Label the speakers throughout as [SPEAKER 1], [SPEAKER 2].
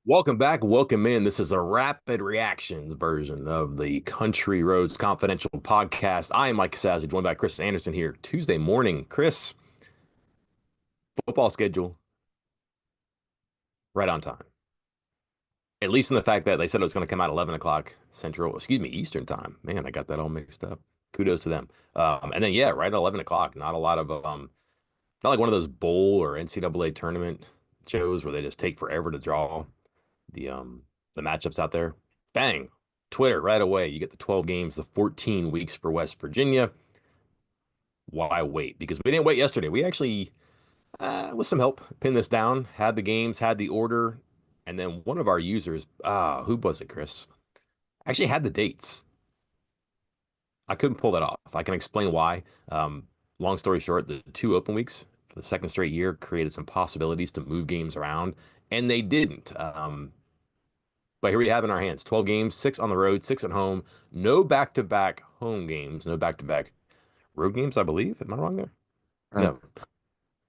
[SPEAKER 1] Welcome back. Welcome in. This is a rapid reactions version of the Country Roads Confidential podcast. I am Mike Casazzi, joined by Chris Anderson here Tuesday morning. Chris, football schedule right on time. At least in the fact that they said it was going to come out 11 o'clock Central, excuse me, Eastern time. Man, I got that all mixed up. Kudos to them. And then, yeah, right at 11 o'clock. Not a lot of, not like one of those bowl or NCAA tournament shows where they just take forever to draw the um the matchups out there. Bang. Twitter right away. You get the 12 games, the 14 weeks for West Virginia. Why wait? Because we didn't wait yesterday. We actually, with some help, pinned this down, had the games, had the order, and then one of our users, who was it, Chris? Actually had the dates. I couldn't pull that off. I can explain why. Long story short, the two open weeks for the second straight year created some possibilities to move games around, and they didn't. But here we have in our hands 12 games, six on the road, six at home, no back to back home games, no back to back road games, I believe. Am I wrong there?
[SPEAKER 2] Uh,
[SPEAKER 1] No.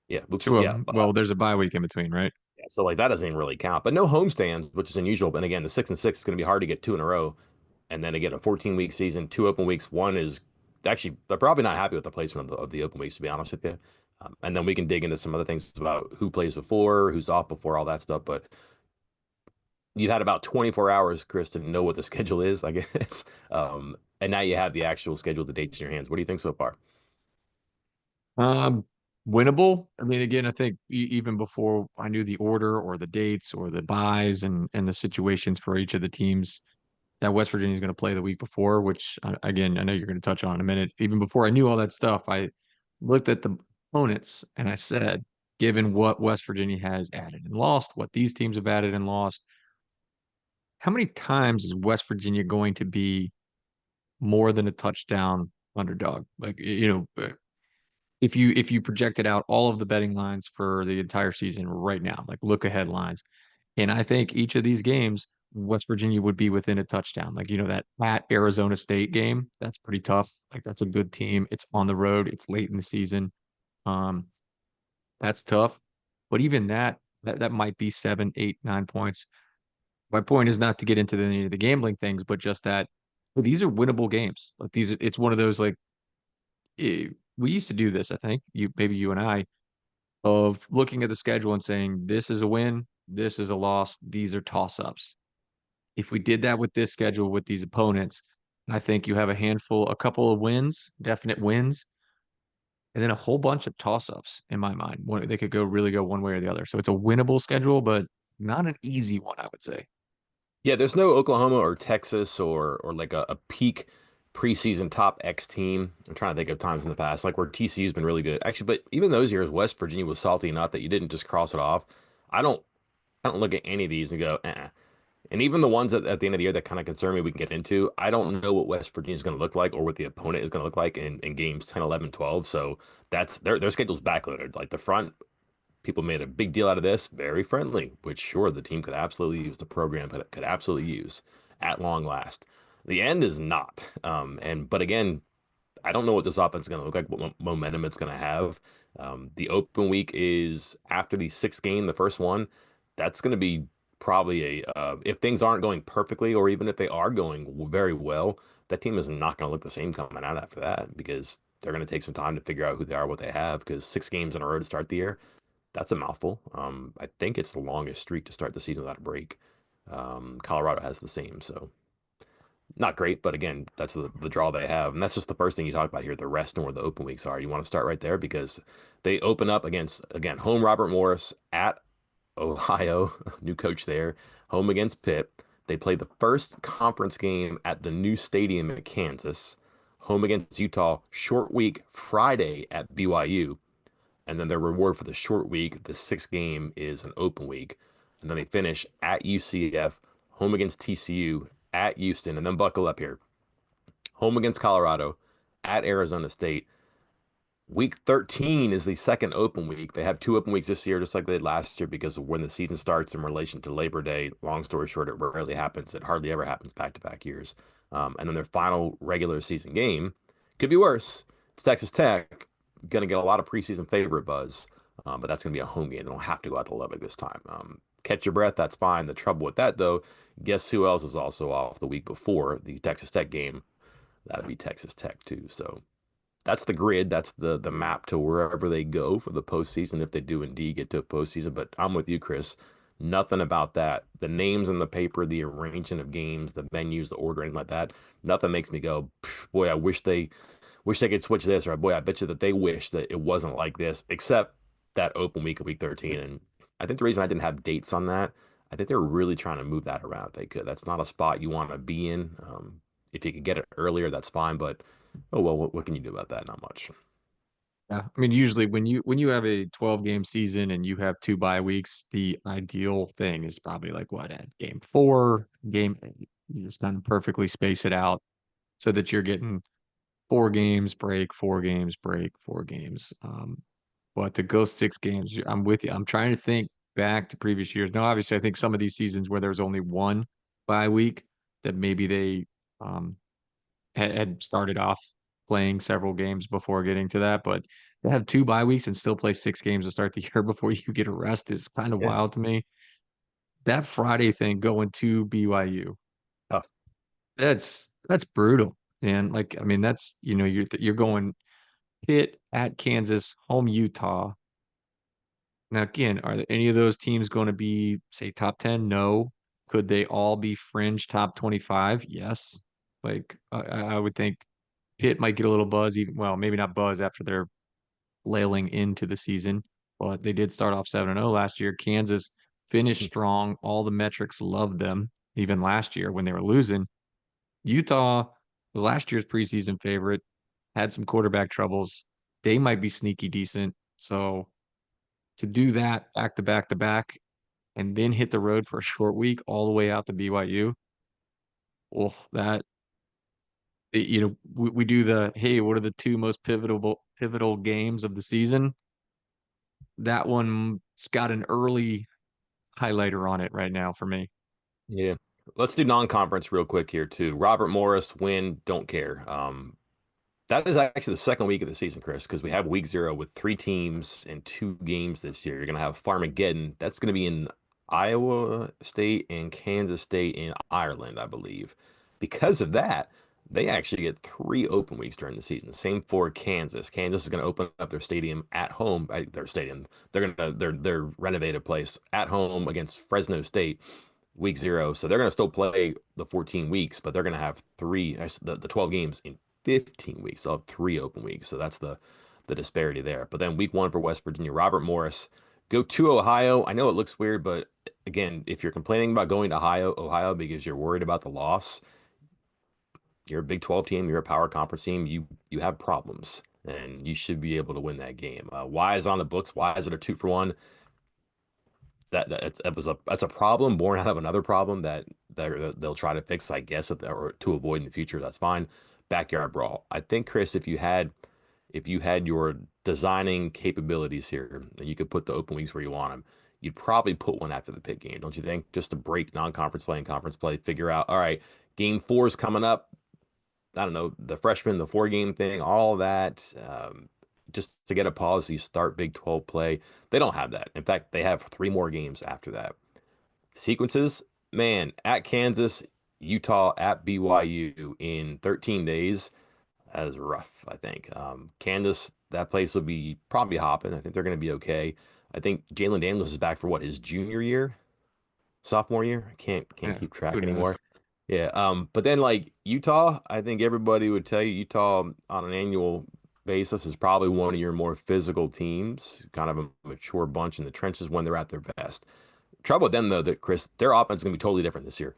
[SPEAKER 1] Yeah. Oops.
[SPEAKER 2] Two of
[SPEAKER 1] Yeah.
[SPEAKER 2] them. Well, there's a bye week in between, right?
[SPEAKER 1] Yeah. So, like, that doesn't even really count. But no homestands, which is unusual. But again, the 6 and 6 is going to be hard to get two in a row. And then again, a 14-week season, two open weeks. One is actually, they're probably not happy with the placement of the open weeks, to be honest with you. And then we can dig into some other things about who plays before, who's off before, all that stuff. But you had about 24 hours, Chris, to know what the schedule is, I guess. And now you have the actual schedule, the dates in your hands. What do you think so far?
[SPEAKER 2] Um, Winnable. I mean, again, I think even before I knew the order or the dates or the buys and the situations for each of the teams that West Virginia is going to play the week before, which again, I know you're going to touch on in a minute. Even before I knew all that stuff, I looked at the opponents and I said, given what West Virginia has added and lost, what these teams have added and lost, how many times is West Virginia going to be more than a touchdown underdog? Like, if you projected out all of the betting lines for the entire season right now, like look ahead lines, and I think each of these games, West Virginia would be within a touchdown. Like, that at Arizona State game, that's pretty tough. Like, that's a good team. It's on the road. It's late in the season. Um, that's tough. But even that might be 7, 8, 9 points. My point is not to get into any of the gambling things, but just that these are winnable games. Like it's one of those like we used to do this. I think maybe you and I of looking at the schedule and saying this is a win, this is a loss, these are toss ups. If we did that with this schedule with these opponents, I think you have a couple of wins, definite wins, and then a whole bunch of toss ups in my mind. They could really go one way or the other. So it's a winnable schedule, but not an easy one, I would say.
[SPEAKER 1] Yeah, there's no Oklahoma or Texas or like a peak preseason top X team. I'm trying to think of times in the past, like where TCU's been really good. Actually, but even those years, West Virginia was salty enough that you didn't just cross it off. I don't I don't look at any of these and go, eh. And even the ones at the end of the year that kind of concern me, we can get into. I don't know what West Virginia is going to look like or what the opponent is going to look like in games 10, 11, 12. So that's their schedule's backloaded. Like the front, people made a big deal out of this, very friendly, which sure the team could absolutely use, the program could absolutely use at long last. The end is not. But again, I don't know what this offense is going to look like, what momentum it's going to have. The open week is after the sixth game, the first one. That's going to be probably if things aren't going perfectly, or even if they are going very well, that team is not going to look the same coming out after that because they're going to take some time to figure out who they are, what they have. Because six games in a row to start the year, that's a mouthful. I think it's the longest streak to start the season without a break. Colorado has the same, so not great, but again, that's the draw they have. And that's just the first thing you talk about here, the rest and where the open weeks are. You want to start right there because they open up against, again, home Robert Morris at Ohio, new coach there, home against Pitt. They play the first conference game at the new stadium in Kansas, home against Utah, short week Friday at BYU. And then their reward for the short week, the sixth game, is an open week. And then they finish at UCF, home against TCU, at Houston, and then buckle up here. Home against Colorado, at Arizona State. Week 13 is the second open week. They have two open weeks this year, just like they did last year, because of when the season starts in relation to Labor Day. Long story short, it rarely happens. It hardly ever happens back to back years. And then their final regular season game could be worse. It's Texas Tech, going to get a lot of preseason favorite buzz. but that's going to be a home game. They don't have to go out to Lubbock this time. Catch your breath, that's fine. The trouble with that, though, guess who else is also off the week before the Texas Tech game? That'd be Texas Tech too. So that's the grid. That's the map to wherever they go for the postseason if they do indeed get to a postseason. But I'm with you, Chris. Nothing about that. The names on the paper, the arrangement of games, the venues, the ordering like that. Nothing makes me go, boy, I wish they could switch this, or boy, I bet you that they wish that it wasn't like this, except that open week of week 13. And I think the reason I didn't have dates on that, I think they're really trying to move that around if they could. That's not a spot you want to be in. If you could get it earlier, that's fine. But oh well, what can you do about that? Not much.
[SPEAKER 2] Yeah, I mean, usually when you have a 12 game season and you have two bye weeks, the ideal thing is probably like what at game four, game eight. You just kind of perfectly space it out so that you're getting 4 games break, 4 games break, 4 games. But to go 6 games, I'm with you. I'm trying to think back to previous years. Now, obviously, I think some of these seasons where there was only one bye week that maybe they um, had started off playing several games before getting to that, but to have 2 bye weeks and still play 6 games to start the year before you get a rest is kind of
[SPEAKER 1] Yeah,
[SPEAKER 2] wild to me. That Friday thing going to BYU,
[SPEAKER 1] tough.
[SPEAKER 2] that's brutal. And like, I mean, that's you're going Pitt at Kansas, home Utah. Now, again, are there any of those teams going to be, say, top 10? No. Could they all be fringe top 25? Yes. Like, I would think Pitt might get a little buzz, even, well, maybe not buzz after they're flailing into the season, but they did start off 7-0 last year. Kansas finished strong. All the metrics loved them, even last year when they were losing. Utah was last year's preseason favorite, had some quarterback troubles. They might be sneaky decent. So to do that back to back to back and then hit the road for a short week all the way out to BYU, well, we do the hey, what are the two most pivotal games of the season? That one's got an early highlighter on it right now for me.
[SPEAKER 1] Yeah. Let's do non-conference real quick here too. Robert Morris, win, don't care. That is actually the second week of the season, Chris, because we have week 0 with 3 teams and 2 games this year. You're going to have Farmageddon. That's going to be in Iowa State and Kansas State in Ireland, I believe. Because of that, they actually get 3 open weeks during the season. Same for Kansas. Kansas is going to open up their stadium at home. Their stadium. They're going to their renovated place at home against Fresno State week 0. So they're going to still play the 14 weeks, but they're going to have the 12 games in 15 weeks. They'll have 3 open weeks. So that's the disparity there. But then week 1 for West Virginia, Robert Morris, go to Ohio. I know it looks weird, but again, if you're complaining about going to Ohio because you're worried about the loss, you're a Big 12 team, you're a power conference team, you have problems. And you should be able to win that game. Why is on the books? Why is it a 2-for-1? That's a problem born out of another problem that they'll try to fix, I guess, or to avoid in the future. That's fine. Backyard brawl. I think, Chris, if you had your designing capabilities here, and you could put the open weeks where you want them, you'd probably put one after the pit game, don't you think? Just to break non-conference play and conference play, figure out, all right, game 4 is coming up. I don't know, the freshman, the 4 game thing, all that, just to get a policy, start Big 12 play. They don't have that. In fact, they have 3 more games after that. Sequences, man, at Kansas, Utah, at BYU in 13 days. That is rough, I think. Kansas, that place will be probably hopping. I think they're going to be okay. I think Jalen Daniels is back for what, his junior year? Sophomore year. I can't
[SPEAKER 2] Yeah,
[SPEAKER 1] keep
[SPEAKER 2] who
[SPEAKER 1] track
[SPEAKER 2] knows?
[SPEAKER 1] anymore. Yeah. But then like Utah, I think everybody would tell you Utah on an annual basis is probably one of your more physical teams, kind of a mature bunch in the trenches when they're at their best. Trouble with them though, that Chris, their offense is going to be totally different this year.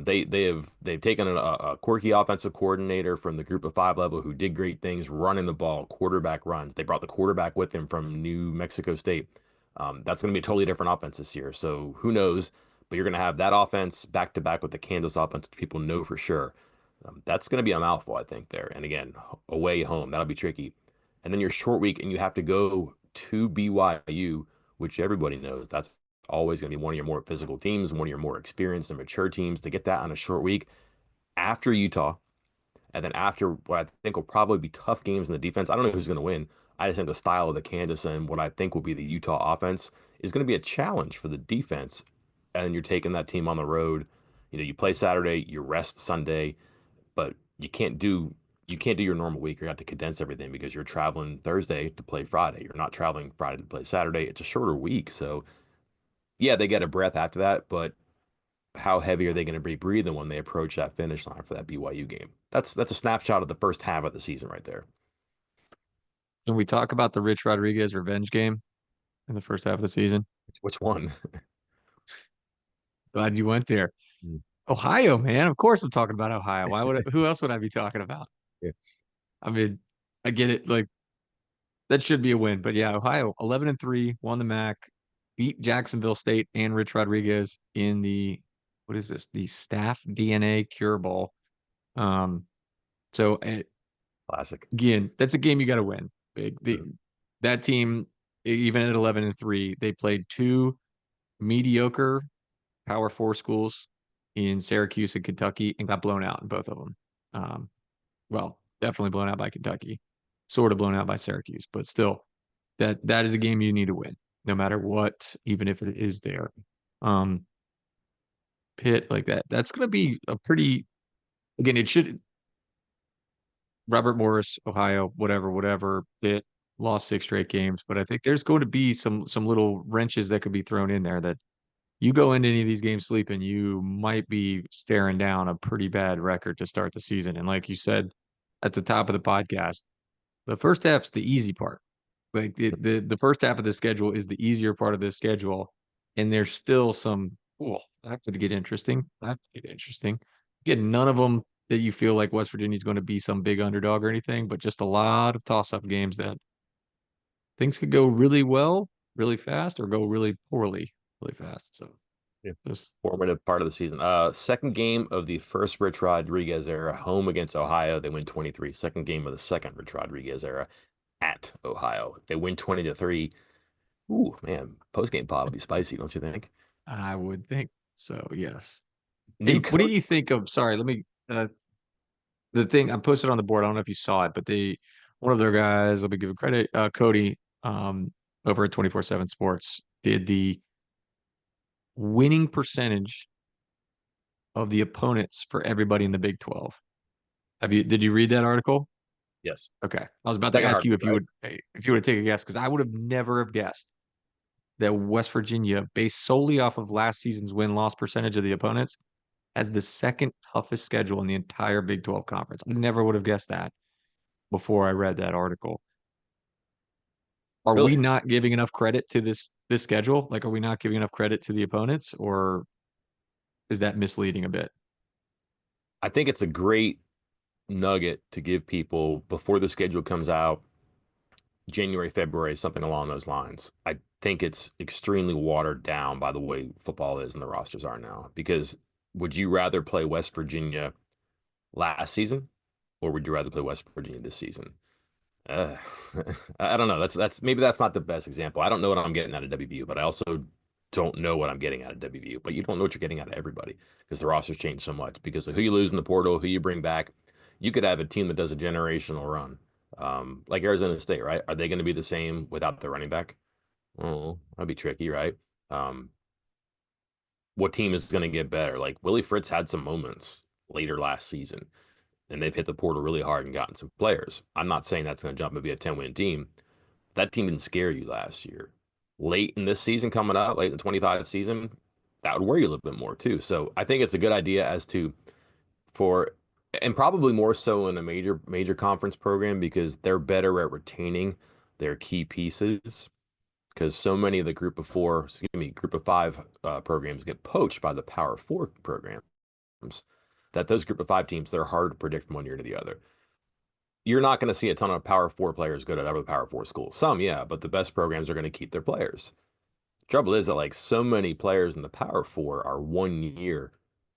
[SPEAKER 1] They've taken a quirky offensive coordinator from the Group of Five level who did great things running the ball, quarterback runs. They brought the quarterback with them from New Mexico State. That's going to be a totally different offense this year. So who knows? But you're going to have that offense back to back with the Kansas offense, which people know for sure. That's going to be a mouthful, I think, there. And again, away home, that'll be tricky. And then your short week, and you have to go to BYU, which everybody knows that's always going to be one of your more physical teams, one of your more experienced and mature teams. To get that on a short week after Utah, and then after what I think will probably be tough games in the defense. I don't know who's going to win. I just think the style of the Kansas and what I think will be the Utah offense is going to be a challenge for the defense. And you're taking that team on the road. You play Saturday, you rest Sunday, but you can't do your normal week. You have to condense everything because you're traveling Thursday to play Friday. You're not traveling Friday to play Saturday. It's a shorter week. So yeah, they get a breath after that, but how heavy are they going to be breathing when they approach that finish line for that BYU game? That's a snapshot of the first half of the season right there.
[SPEAKER 2] Can we talk about the Rich Rodriguez revenge game in the first half of the season?
[SPEAKER 1] Which one?
[SPEAKER 2] Glad you went there.
[SPEAKER 1] Mm.
[SPEAKER 2] Ohio, man. Of course I'm talking about Ohio. Who else would I be talking about?
[SPEAKER 1] Yeah,
[SPEAKER 2] I mean, I get it. Like that should be a win. But yeah, Ohio 11-3 won the MAC, beat Jacksonville State and Rich Rodriguez in the what is this? The Staff DNA Cure Bowl. Um, so
[SPEAKER 1] classic.
[SPEAKER 2] again, that's a game you got to win.
[SPEAKER 1] Mm.
[SPEAKER 2] That team, even at 11-3, they played two mediocre Power Four schools in Syracuse and Kentucky and got blown out in both of them. Um, well, definitely blown out by Kentucky, sort of blown out by Syracuse, but still, that is a game you need to win, no matter what, even if it is there. Um, Pitt like that. That's going to be a pretty again. It should Robert Morris, Ohio, whatever. Pitt lost six straight games, but I think there's going to be some little wrenches that could be thrown in there that you go into any of these games sleeping, you might be staring down a pretty bad record to start the season. And like you said at the top of the podcast, the first half's the easy part. Like the first half of the schedule is the easier part of the schedule, and there's still some. Oh, that could get interesting. That could get interesting. Again, none of them that you feel like West Virginia's going to be some big underdog or anything, but just a lot of toss-up games that things could go really well, really fast, or go really poorly, really fast. So
[SPEAKER 1] Yeah.
[SPEAKER 2] just
[SPEAKER 1] Formative part of the season. Second game of the first Rich Rodriguez era, home against Ohio. They win 23. Second game of the second Rich Rodriguez era at Ohio. If they win 20-3. Ooh, man, post game pod will be spicy, don't you think?
[SPEAKER 2] I would think so. Yes. Hey,
[SPEAKER 1] New
[SPEAKER 2] what do
[SPEAKER 1] coach.
[SPEAKER 2] you think of? Sorry, let me. The thing I posted on the board. I don't know if you saw it, but one of their guys. Let me give him credit. Cody, over at 24/7 Sports, did the winning percentage of the opponents for everybody in the Big 12. Did you read that article?
[SPEAKER 1] Yes.
[SPEAKER 2] Okay, I was about to
[SPEAKER 1] Second
[SPEAKER 2] ask you
[SPEAKER 1] hardest,
[SPEAKER 2] if you
[SPEAKER 1] right?
[SPEAKER 2] would take a guess because I would have never have guessed that West Virginia, based solely off of last season's win-loss percentage of the opponents, has the second toughest schedule in the entire Big 12 conference. I never would have guessed that before I read that article. Are we
[SPEAKER 1] Really?
[SPEAKER 2] not giving enough credit to this schedule? Like, are we not giving enough credit to the opponents, or is that misleading a bit?
[SPEAKER 1] I think it's a great nugget to give people before the schedule comes out, January, February, something along those lines. I think it's extremely watered down by the way football is and the rosters are now. Because would you rather play West Virginia last season, or would you rather play West Virginia this season? Uh, I don't know. That's maybe that's not the best example. I don't know what I'm getting out of WVU, but I also don't know what I'm getting out of WVU. But you don't know what you're getting out of everybody because the rosters change so much. Because of who you lose in the portal, who you bring back, you could have a team that does a generational run, like Arizona State, right? Are they going to be the same without the running back? Oh, that'd be tricky, right? Um, what team is going to get better? Like Willie Fritz had some moments later last season and they've hit the portal really hard and gotten some players. I'm not saying that's going to jump and be a 10-win team. That team didn't scare you last year. Late in this season coming up, late in the 25 season, that would worry you a little bit more too. So I think it's a good idea as to for and probably more so in a major conference program because they're better at retaining their key pieces because so many of the group of five programs get poached by the power four programs that those group of five teams, they're hard to predict from one year to the other. You're not going to see a ton of power four players go to other power four schools. Some, yeah, but the best programs are going to keep their players. Trouble is that like so many players in the power four are 1 year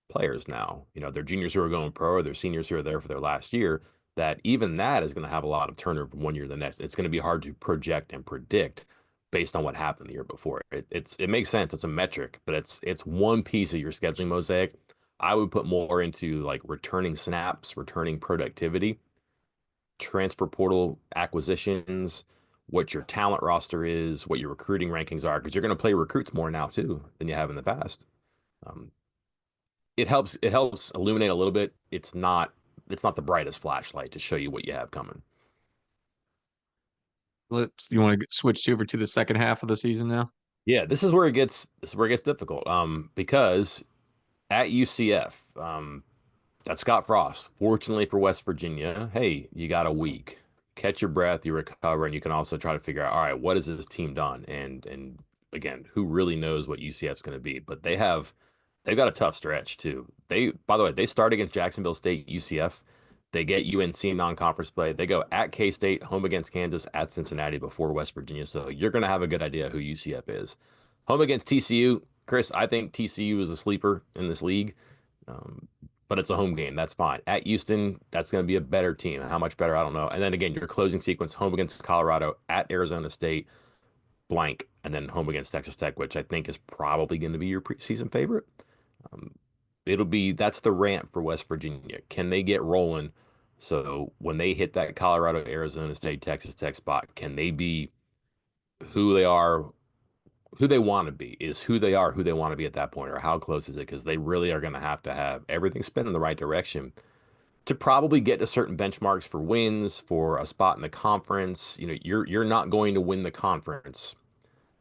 [SPEAKER 1] players now. They're juniors who are going pro or they're seniors who are there for their last year. That even that is going to have a lot of turnover from 1 year to the next. It's going to be hard to project and predict based on what happened the year before. It makes sense. It's a metric, but it's one piece of your scheduling mosaic. I would put more into like returning snaps, returning productivity, transfer portal acquisitions, what your talent roster is, what your recruiting rankings are, because you're going to play recruits more now too than you have in the past. Um, it helps illuminate a little bit. It's not the brightest flashlight to show you what you have coming.
[SPEAKER 2] You want to switch over to the second half of the season now?
[SPEAKER 1] Yeah, this is where it gets difficult. Because at UCF, that's Scott Frost. Fortunately for West Virginia, hey, you got a week. Catch your breath, you recover, and you can also try to figure out, all right, what has this team done? And again, who really knows what UCF's going to be? But they've got a tough stretch too. By the way, they start against Jacksonville State, UCF. They get UNC non-conference play. They go at K-State, home against Kansas, at Cincinnati before West Virginia. So you're going to have a good idea who UCF is. Home against TCU, Chris. I think TCU is a sleeper in this league. Um, but it's a home game. That's fine. At Houston, that's going to be a better team. How much better, I don't know. And then again, your closing sequence, home against Colorado, at Arizona State, blank, and then home against Texas Tech, which I think is probably going to be your preseason favorite. Um, that's the ramp for West Virginia. Can they get rolling? So when they hit that Colorado, Arizona State, Texas Tech spot, can they be who they are, who they want to be? Is who they are, who they want to be at that point, or how close is it? Because they really are going to have everything spin in the right direction to probably get to certain benchmarks for wins, for a spot in the conference. You're not going to win the conference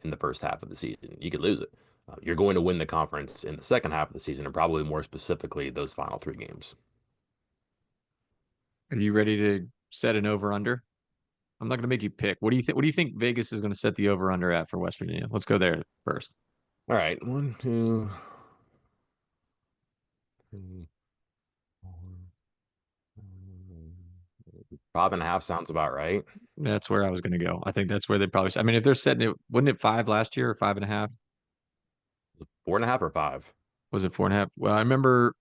[SPEAKER 1] in the first half of the season. You could lose it. You're going to win the conference in the second half of the season, and probably more specifically those final three games.
[SPEAKER 2] Are you ready to set an over under? I'm not going to make you pick. What do you think? What do you think Vegas is going to set the over under at for West Virginia? Let's go there first.
[SPEAKER 1] All right, one, two, three, four, 5.5 sounds about right.
[SPEAKER 2] That's where I was going to go. I think that's where they probably. I mean, if they're setting it, wasn't it five last year or 5.5?
[SPEAKER 1] 4.5 or five.
[SPEAKER 2] Was it 4.5? Well, I remember.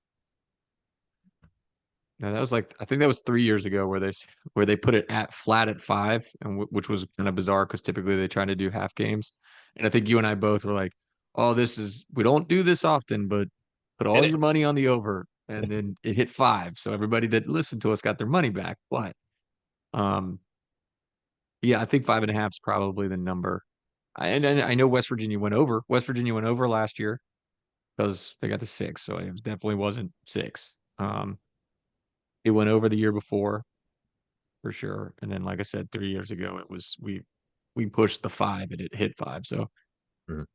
[SPEAKER 2] No, that was like I think that was 3 years ago where they put it at flat at five, and which was kind of bizarre because typically they try to do half games. And I think you and I both were like, "Oh, this is we don't do this often, but put
[SPEAKER 1] Hit
[SPEAKER 2] all
[SPEAKER 1] it.
[SPEAKER 2] your money on the over." And then it hit five, so everybody that listened to us got their money back. But um, yeah, I think 5.5 is probably the number. And I know West Virginia went over. West Virginia went over last year because they got to six, so it definitely wasn't six. It went over the year before for sure, and then like I said, 3 years ago it was we pushed the five and it hit five. So
[SPEAKER 1] Mhm.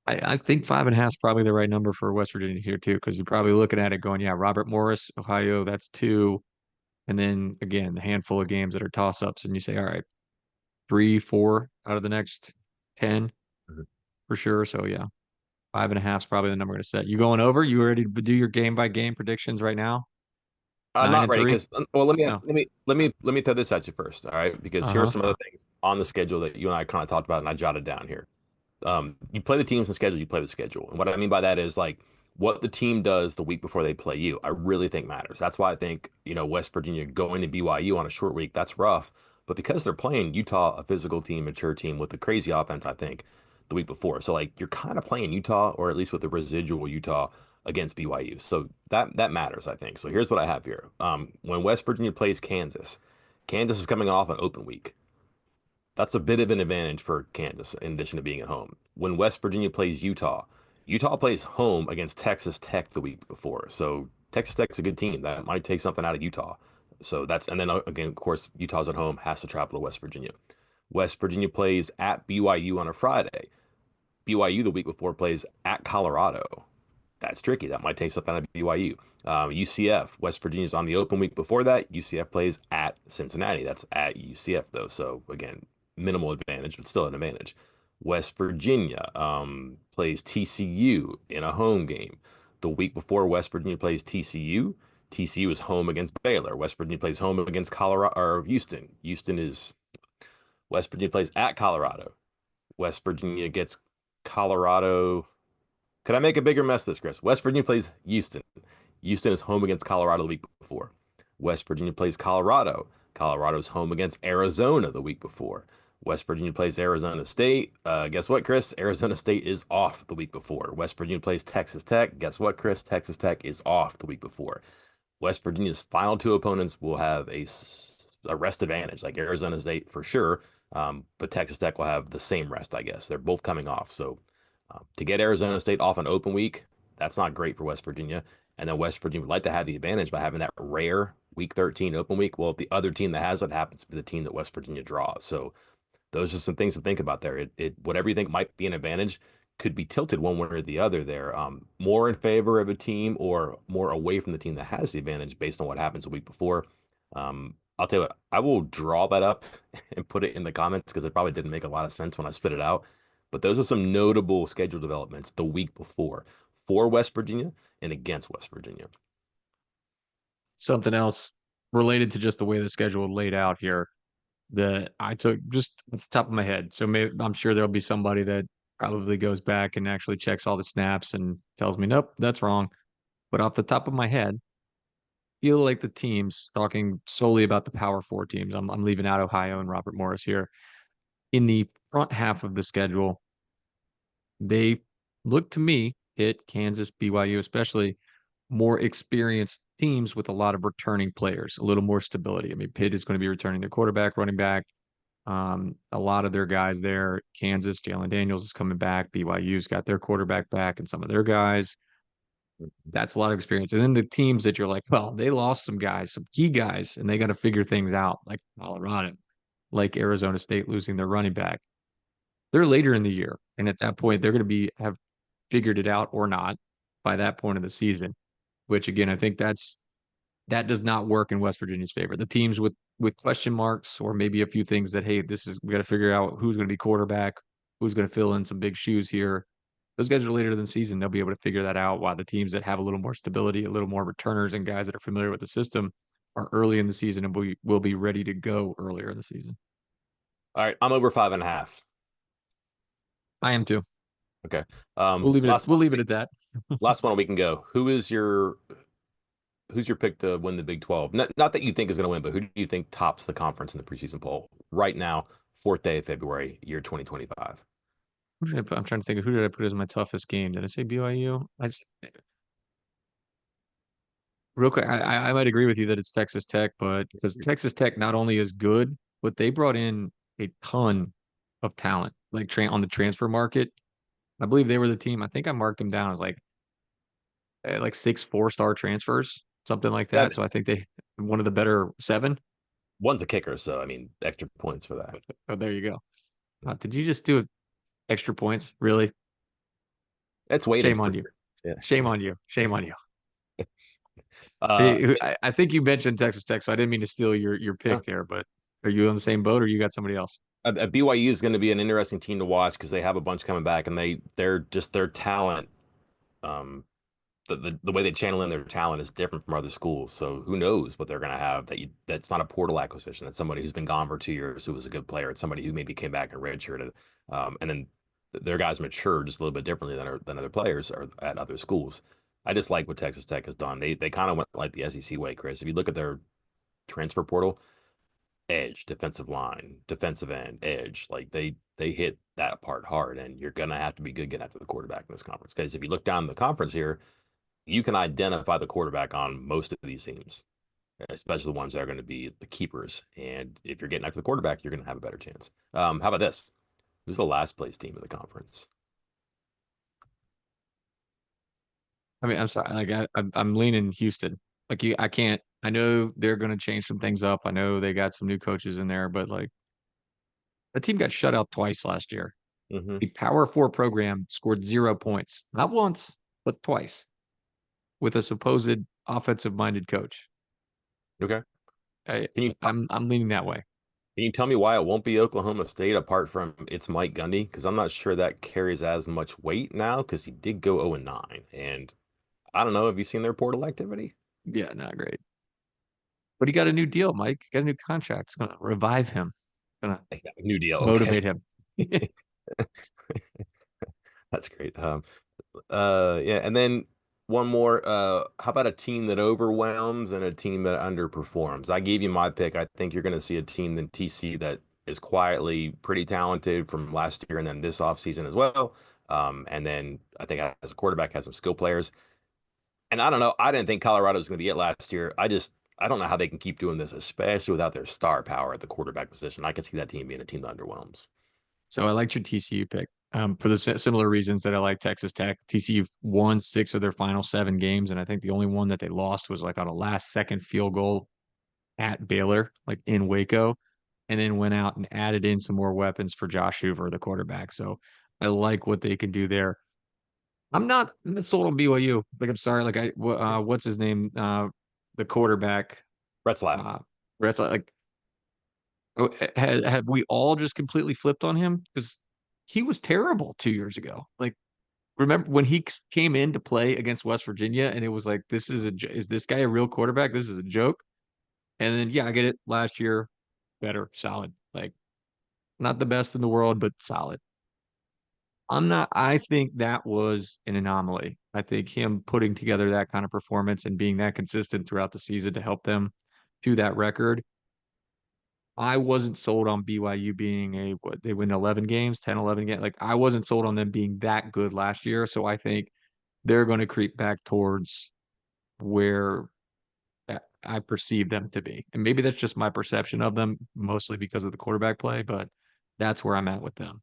[SPEAKER 2] I think 5.5 is probably the right number for West Virginia here too, because you're probably looking at it going, yeah, Robert Morris, Ohio, that's two, and then again the handful of games that are toss ups, and you say, all right, three, four out of the next 10
[SPEAKER 1] Mhm.
[SPEAKER 2] for sure. So yeah, 5.5 is probably the number to set. You going over? You ready to do your game by game predictions right now? Nine
[SPEAKER 1] Not
[SPEAKER 2] and
[SPEAKER 1] ready
[SPEAKER 2] three?
[SPEAKER 1] because well, let me
[SPEAKER 2] No.
[SPEAKER 1] ask, let me throw this at you first, all right? Because here are
[SPEAKER 2] Uh-huh.
[SPEAKER 1] some other things on the schedule that you and I kind of talked about, and I jotted down here. You play the teams and schedule, you play the schedule. And what I mean by that is like what the team does the week before they play you, I really think matters. That's why I think, West Virginia going to BYU on a short week, that's rough. But because they're playing Utah, a physical team, mature team with a crazy offense, I think, the week before. So like you're kind of playing Utah, or at least with the residual Utah against BYU. So that matters, I think. So here's what I have here. When West Virginia plays Kansas, Kansas is coming off an open week. That's a bit of an advantage for Kansas in addition to being at home. When West Virginia plays Utah, Utah plays home against Texas Tech the week before. So Texas Tech's a good team. That might take something out of Utah. So and then again, of course, Utah's at home, has to travel to West Virginia. West Virginia plays at BYU on a Friday. BYU the week before plays at Colorado. That's tricky. That might take something out of BYU. UCF, West Virginia's on the open week before that. UCF plays at Cincinnati. That's at UCF, though. So, again, minimal advantage, but still an advantage. West Virginia plays TCU in a home game. The week before West Virginia plays TCU, TCU is home against Baylor. West Virginia plays home against Colorado or Houston. West Virginia plays at Colorado. West Virginia gets Colorado. Could I make a bigger mess of this, Chris? West Virginia plays Houston. Houston is home against Colorado the week before. West Virginia plays Colorado. Colorado's home against Arizona the week before. West Virginia plays Arizona State. Guess what, Chris? Arizona State is off the week before. West Virginia plays Texas Tech. Guess what, Chris? Texas Tech is off the week before. West Virginia's final two opponents will have a rest advantage, like Arizona State for sure. But Texas Tech will have the same rest, I guess. They're both coming off. So to get Arizona State off an open week, that's not great for West Virginia. And then West Virginia would like to have the advantage by having that rare Week 13 open week. Well, the other team that has it happens to be the team that West Virginia draws. So those are some things to think about there. Whatever you think might be an advantage could be tilted one way or the other there. More in favor of a team or more away from the team that has the advantage based on what happens the week before. I'll tell you what, I will draw that up and put it in the comments because it probably didn't make a lot of sense when I spit it out. But those are some notable schedule developments the week before for West Virginia and against West Virginia.
[SPEAKER 2] Something else related to just the way the schedule laid out here that I took just off the top of my head. So maybe I'm sure there'll be somebody that probably goes back and actually checks all the snaps and tells me, nope, that's wrong. But off the top of my head, feel like the teams talking solely about the Power Four teams. I'm leaving out Ohio and Robert Morris here. In the front half of the schedule, they look to me hit Kansas, BYU, especially more experienced teams with a lot of returning players, a little more stability. I mean, Pitt is going to be returning their quarterback, running back. A lot of their guys there, Kansas, Jalen Daniels is coming back. BYU's got their quarterback back and some of their guys. That's a lot of experience. And then the teams that you're like, well, they lost some guys, some key guys, and they got to figure things out, like Colorado, like Arizona State losing their running back. They're later in the year. And at that point, they're going to have figured it out or not by that point of the season, which again, I think that does not work in West Virginia's favor. The teams with question marks or maybe a few things that, hey, this is we got to figure out who's going to be quarterback, who's going to fill in some big shoes here. Those guys are later in the season. They'll be able to figure that out. While the teams that have a little more stability, a little more returners, and guys that are familiar with the system are early in the season and we will be ready to go earlier in the season.
[SPEAKER 1] All right, I'm over 5.5.
[SPEAKER 2] I am too.
[SPEAKER 1] Okay.
[SPEAKER 2] We'll leave it at that.
[SPEAKER 1] Last one we can go. Who's your pick to win the Big 12? Not that you think is going to win, but who do you think tops the conference in the preseason poll right now, fourth day of February, year 2025?
[SPEAKER 2] Who did I put? I'm trying to think of who did I put as my toughest game. Did I say BYU? Real quick, I might agree with you that it's Texas Tech, but because Texas Tech not only is good, but they brought in a ton of talent, like on the transfer market. I believe they were the team. I think I marked them down as like 6 4-star transfers, something like
[SPEAKER 1] That
[SPEAKER 2] that. So I think they one of the better 7.
[SPEAKER 1] one's a kicker, so I mean, extra points for that.
[SPEAKER 2] Oh, there you go. Did you just do extra points? Really?
[SPEAKER 1] That's weighted
[SPEAKER 2] Shame on
[SPEAKER 1] for
[SPEAKER 2] you.
[SPEAKER 1] sure. Yeah.
[SPEAKER 2] Shame on you. Shame on you.
[SPEAKER 1] Uh,
[SPEAKER 2] I think you mentioned Texas Tech, so I didn't mean to steal your
[SPEAKER 1] yeah.
[SPEAKER 2] pick there, but are you on the same boat or you got somebody else?
[SPEAKER 1] BYU is going to be an interesting team to watch because they have a bunch coming back, and they're just their talent. Um, the way they channel in their talent is different from other schools. So who knows what they're going to have that's not a portal acquisition. That's somebody who's been gone for 2 years who was a good player. It's somebody who maybe came back and redshirted. And then their guys mature just a little bit differently than other players or at other schools. I just like what Texas Tech has done. They kind of went like the SEC way, Chris. If you look at their transfer portal, edge, defensive line, defensive end, edge, like they hit that part hard, and you're gonna have to be good getting after the quarterback in this conference. Because if you look down the conference here, you can identify the quarterback on most of these teams, especially the ones that are going to be the keepers. And if you're getting after the quarterback, you're going to have a better chance. How about this? Who's the last place team in the conference?
[SPEAKER 2] I mean, I'm sorry, like I'm leaning Houston. Like I can't. I know they're going to change some things up. I know they got some new coaches in there, but like the team got shut out twice last year.
[SPEAKER 1] Hmm.
[SPEAKER 2] The Power Four program scored 0 points, not once, but twice, with a supposed offensive-minded coach.
[SPEAKER 1] Okay.
[SPEAKER 2] I,
[SPEAKER 1] Can you
[SPEAKER 2] I'm leaning that way.
[SPEAKER 1] can you tell me why it won't be Oklahoma State apart from it's Mike Gundy? Because I'm not sure that carries as much weight now because he did go 0-9. And I don't know. Have you seen their portal activity?
[SPEAKER 2] Yeah, not great. But he got a new deal, Mike. Got a new contract. It's gonna revive him. It's gonna
[SPEAKER 1] New deal. Okay.
[SPEAKER 2] motivate him.
[SPEAKER 1] That's great. Yeah, and then one more. How about a team that overwhelms and a team that underperforms? I gave you my pick. I think you're going to see a team in TC that is quietly pretty talented from last year and then this offseason as well. And then I think as a quarterback has some skill players. And I don't know. I didn't think Colorado was going to be it last year. I don't know how they can keep doing this, especially without their star power at the quarterback position. I can see that team being a team that underwhelms.
[SPEAKER 2] So I liked your TCU pick for the similar reasons that I like Texas Tech. TCU won 6 of their final 7 games, and I think the only one that they lost was like on a last second field goal at Baylor, like in Waco, and then went out and added in some more weapons for Josh Hoover, the quarterback. So I like what they can do there. I'm not sold on BYU. Like I'm sorry, like what's his name? The quarterback.
[SPEAKER 1] Retzlaff.
[SPEAKER 2] Uh, Brett's like, have we all just completely flipped on him? Because he was terrible 2 years ago. Like, remember when he came in to play against West Virginia, and it was like, is this guy a real quarterback? This is a joke. And then yeah, I get it. Last year, better, solid. Like not the best in the world, but solid. I'm not. I think that was an anomaly. I think him putting together that kind of performance and being that consistent throughout the season to help them to that record. I wasn't sold on BYU being what they win 11 games, 10, 11 games. Like I wasn't sold on them being that good last year. So I think they're going to creep back towards where I perceive them to be. And maybe that's just my perception of them, mostly because of the quarterback play, but that's where I'm at with them.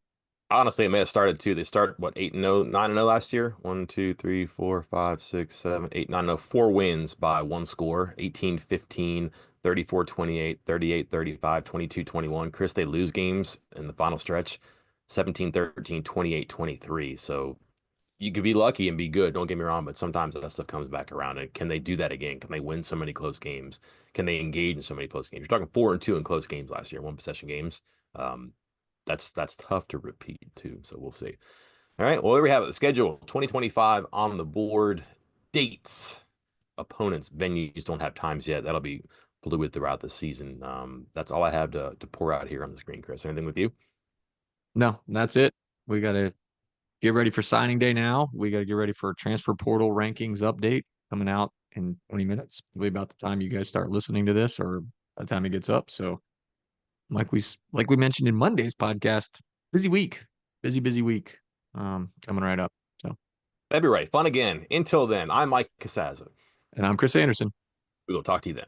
[SPEAKER 1] Honestly, it may have started too. They started what 8-0, 9-0 last year. 1, 2, 3, 4, 5, 6, 7, 8, 9-0. 4 wins by one score. 18-15, 34-28, 38-35, 22-21. Chris, they lose games in the final stretch. 17-13, 28-23. So you could be lucky and be good. Don't get me wrong, but sometimes that stuff comes back around. And can they do that again? Can they win so many close games? Can they engage in so many close games? You're talking 4-2 in close games last year, one possession games. Um, that's tough to repeat too. So we'll see. All right. Well, there we have it. The schedule 2025 on the board. Dates, opponents, venues don't have times yet. That'll be fluid throughout the season. That's all I have to pour out here on the screen, Chris. Anything with you?
[SPEAKER 2] No, that's it. We got to get ready for signing day now. We got to get ready for a transfer portal rankings update coming out in 20 minutes, probably about the time you guys start listening to this or by the time it gets up. So, like we mentioned in Monday's podcast, busy week, busy week, coming right up. So,
[SPEAKER 1] February, fun again. Until then, I'm Mike Casaza.
[SPEAKER 2] and I'm Chris Anderson.
[SPEAKER 1] We will talk to you then.